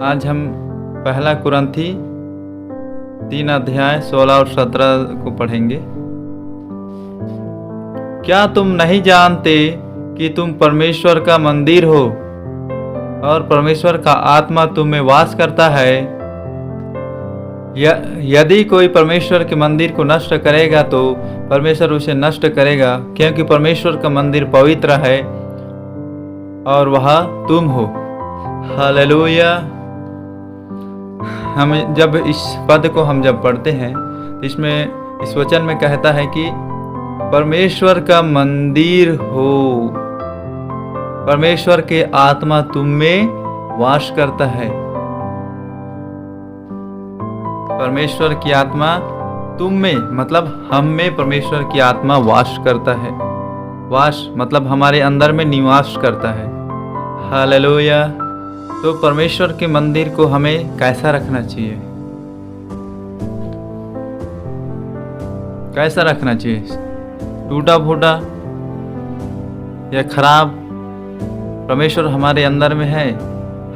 आज हम पहला कुरंथी 3 अध्याय 16 और 17 को पढ़ेंगे। क्या तुम नहीं जानते कि तुम परमेश्वर का मंदिर हो और परमेश्वर का आत्मा तुम में वास करता है? यदि कोई परमेश्वर के मंदिर को नष्ट करेगा तो परमेश्वर उसे नष्ट करेगा, क्योंकि परमेश्वर का मंदिर पवित्र है और वह तुम हो। हालेलुया। हम जब इस पद को हम जब पढ़ते हैं तो इसमें इस वचन में कहता है कि परमेश्वर का मंदिर हो, परमेश्वर के आत्मा तुम में वास करता है। परमेश्वर की आत्मा तुम में मतलब हम में परमेश्वर की आत्मा वास करता है। वास मतलब हमारे अंदर में निवास करता है। हालेलुया। तो परमेश्वर के मंदिर को हमें कैसा रखना चाहिए? कैसा रखना चाहिए? टूटा फूटा या खराब? परमेश्वर हमारे अंदर में है,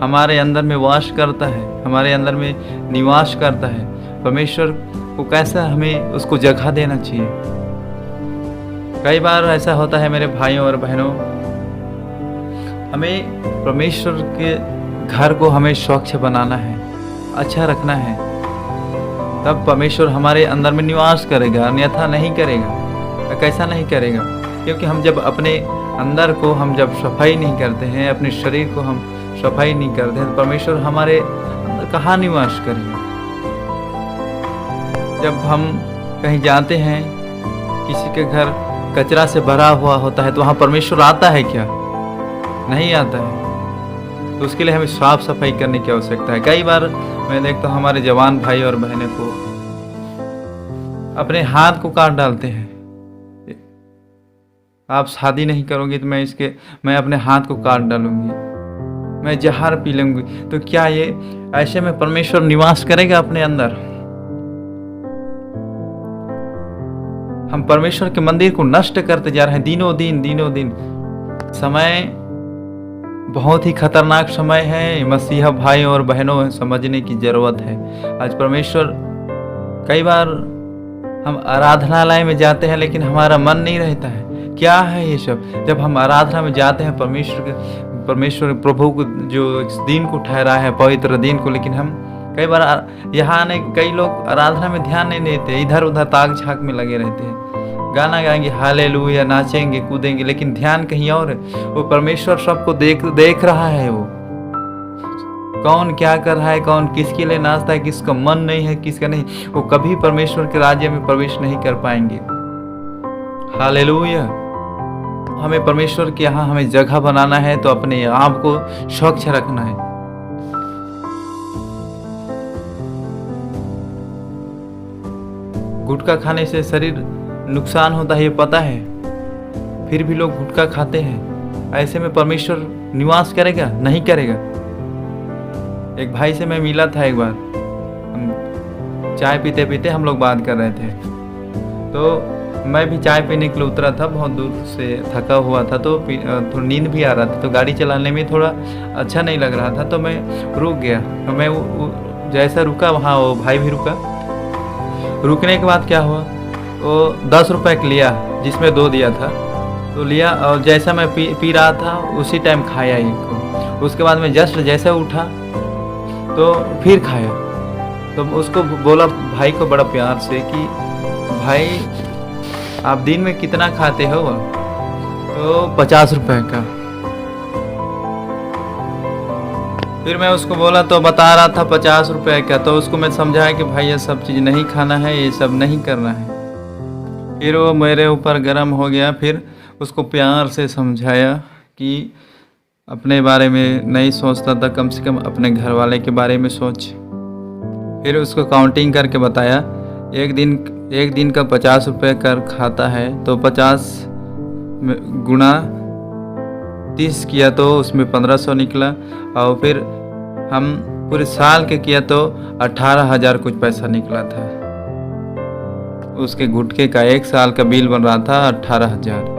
हमारे अंदर में वास करता है, हमारे अंदर में निवास करता है। परमेश्वर को कैसा हमें उसको जगह देना चाहिए। कई बार ऐसा होता है मेरे भाइयों और बहनों, हमें परमेश्वर के घर को हमें स्वच्छ बनाना है, अच्छा रखना है, तब परमेश्वर हमारे अंदर में निवास करेगा, अन्यथा नहीं करेगा। कैसा नहीं करेगा? क्योंकि हम जब अपने अंदर को हम जब सफाई नहीं करते हैं, अपने शरीर को हम सफाई नहीं करते हैं, तो परमेश्वर हमारे अंदर कहाँ निवास करेगा? जब हम कहीं जाते हैं, किसी के घर कचरा से भरा हुआ होता है, तो वहाँ परमेश्वर आता है क्या? नहीं आता है। तो उसके लिए हमें साफ सफाई करने की आवश्यकता है। कई बार मैं देखता हूँ हमारे जवान भाई और बहनें को अपने हाथ को काट डालते हैं। आप शादी नहीं करोगे तो मैं अपने हाथ को काट डालूंगी, मैं जहर पी लूंगी। तो क्या ये ऐसे में परमेश्वर निवास करेगा अपने अंदर? हम परमेश्वर के मंदिर को नष्ट करते जा रहे हैं दिनों दिन। समय बहुत ही खतरनाक समय है। मसीहा भाई और बहनों, समझने की जरूरत है। आज परमेश्वर, कई बार हम आराधनालय में जाते हैं लेकिन हमारा मन नहीं रहता है। क्या है ये सब? जब हम आराधना में जाते हैं परमेश्वर प्रभु को जो इस दिन को ठहरा है, पवित्र दिन को, लेकिन हम कई बार यहाँ आने कई लोग आराधना में ध्यान नहीं देते, इधर उधर ताक झाक में लगे रहते हैं। गाना गाएंगे, हालेलुया, नाचेंगे कूदेंगे, लेकिन ध्यान कहीं और है। वो परमेश्वर सबको देख रहा है। वो कौन क्या कर रहा है, कौन किसके लिए नाचता है, किसका मन नहीं है, किसका नहीं, वो कभी परमेश्वर के राज्य में प्रवेश नहीं कर पाएंगे। हालेलुया। हमें परमेश्वर के यहाँ हमें जगह बनाना है तो अपने आप को स्वच्छ रखना है। गुटखा खाने से शरीर नुकसान होता है, ये पता है, फिर भी लोग गुटखा खाते हैं। ऐसे में परमेश्वर निवास करेगा? नहीं करेगा। एक भाई से मैं मिला था एक बार, हम चाय पीते पीते हम लोग बात कर रहे थे, तो मैं भी चाय पीने के लिए उतरा था, बहुत दूर से थका हुआ था, तो थोड़ा नींद भी आ रहा था, तो गाड़ी चलाने में थोड़ा अच्छा नहीं लग रहा था, तो मैं रुक गया। तो मैं जैसा रुका वहाँ वो भाई भी रुका। रुकने के बाद क्या हुआ, वो 10 रुपये का लिया, जिसमें 2 दिया था, तो लिया और जैसा मैं पी रहा था उसी टाइम खाया एक को। उसके बाद मैं जस्ट जैसे उठा तो फिर खाया। तो उसको बोला भाई को बड़ा प्यार से कि भाई आप दिन में कितना खाते हो? तो 50 रुपये का। फिर मैं उसको बोला तो बता रहा था 50 रुपये का, तो उसको मैं समझाया कि भाई ये सब चीज़ नहीं खाना है, ये सब नहीं करना है। फिर वो मेरे ऊपर गर्म हो गया। फिर उसको प्यार से समझाया कि अपने बारे में नहीं सोचता था, कम से कम अपने घर वाले के बारे में सोच। फिर उसको काउंटिंग करके बताया, एक दिन का 50 रुपये कर खाता है तो 50 गुना 30 किया तो उसमें 1500 निकला, और फिर हम पूरे साल के किया तो 18,000 कुछ पैसा निकला था। उसके गुटखे का 1 साल का बिल बन रहा था 18,000।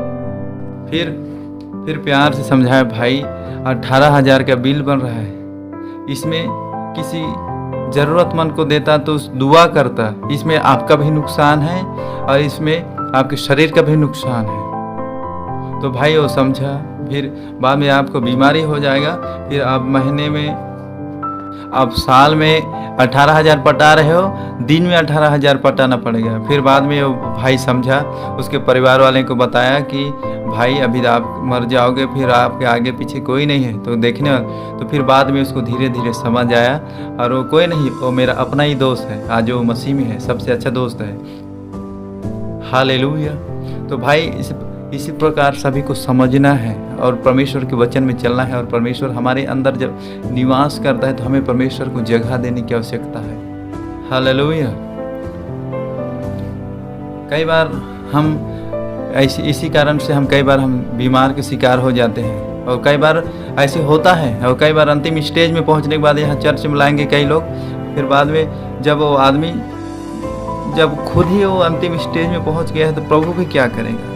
फिर प्यार से समझाया, भाई 18,000 का बिल बन रहा है, इसमें किसी ज़रूरतमंद को देता तो दुआ करता, इसमें आपका भी नुकसान है और इसमें आपके शरीर का भी नुकसान है। तो भाई वो समझा, फिर बाद में आपको बीमारी हो जाएगा, फिर आप महीने में, आप साल में 18,000 पटा रहे हो, दिन में 18,000 पटाना पड़ेगा। फिर बाद में वो भाई समझा, उसके परिवार वाले को बताया कि भाई अभी आप मर जाओगे, फिर आपके आगे पीछे कोई नहीं है तो देखने वाला। तो फिर बाद में उसको धीरे धीरे समझ आया, और वो कोई नहीं, वो मेरा अपना ही दोस्त है, आज वो मसीह में है, सबसे अच्छा दोस्त है। हालेलुया। तो भाई इसी प्रकार सभी को समझना है और परमेश्वर के वचन में चलना है। और परमेश्वर हमारे अंदर जब निवास करता है तो हमें परमेश्वर को जगह देने की आवश्यकता है। हालेलुया। कई बार हम इसी कारण से हम बीमार के शिकार हो जाते हैं, और कई बार ऐसे होता है। और कई बार अंतिम स्टेज में पहुंचने के बाद यहाँ चर्च में लाएंगे कई लोग, फिर बाद में जब वो आदमी जब खुद ही वो अंतिम स्टेज में पहुंच गया है तो प्रभु भी क्या करेगा?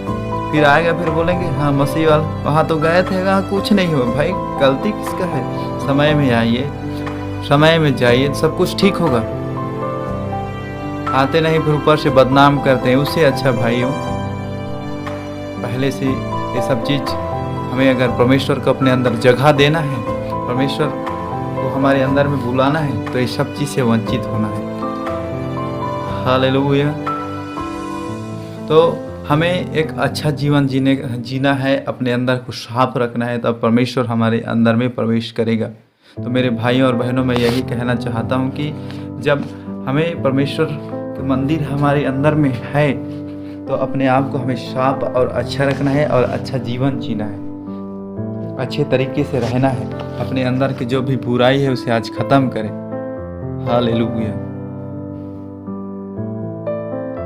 फिर आएगा, फिर बोलेंगे हाँ मसीह वाला वहाँ तो गए थे, वहाँ कुछ नहीं हुआ। भाई गलती किसका है? समय में आइए, समय में जाइए, सब कुछ ठीक होगा। आते नहीं फिर ऊपर से बदनाम करते हैं, उससे अच्छा भाइयों पहले से ये सब चीज़ हमें, अगर परमेश्वर को अपने अंदर जगह देना है, परमेश्वर को हमारे अंदर में बुलाना है, तो ये सब चीज़ से वंचित होना है। हालेलुया। तो हमें एक अच्छा जीवन जीना है, अपने अंदर को साफ रखना है, तब परमेश्वर हमारे अंदर में प्रवेश करेगा। तो मेरे भाइयों और बहनों, मैं यही कहना चाहता हूँ कि जब हमें परमेश्वर का मंदिर हमारे अंदर में है तो अपने आप को हमें साफ और अच्छा रखना है और अच्छा जीवन जीना है, अच्छे तरीके से रहना है। अपने अंदर की जो भी बुराई है उसे आज खत्म करें। हालेलुया।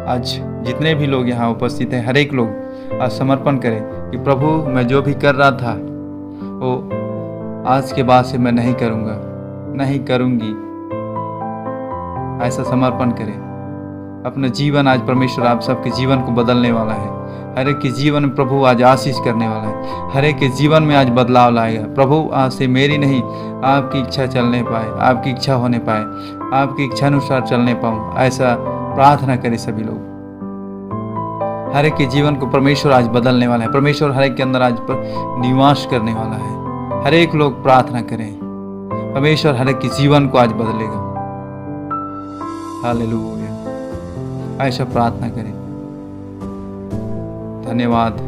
आज जितने भी लोग यहाँ उपस्थित हैं, हर एक लोग आज समर्पण करें कि प्रभु मैं जो भी कर रहा था वो आज के बाद से मैं नहीं करूँगा, नहीं करूँगी, ऐसा समर्पण करें। अपना जीवन आज परमेश्वर आप सबके जीवन को बदलने वाला है। हर एक के जीवन में प्रभु आज आशीष करने वाला है। हर एक के जीवन में आज बदलाव लाएगा। प्रभु आज से मेरी नहीं, आपकी इच्छा चलने पाए, आपकी इच्छा होने पाए, आपकी इच्छा अनुसार चलने पाऊँ, ऐसा प्रार्थना करें सभी लोग। हर एक के जीवन को परमेश्वर आज बदलने वाला है। परमेश्वर हर एक के अंदर आज पर निवास करने वाला है। हर एक लोग प्रार्थना करें, परमेश्वर हर एक के जीवन को आज बदलेगा। हालेलुया। ऐसा प्रार्थना करें। धन्यवाद।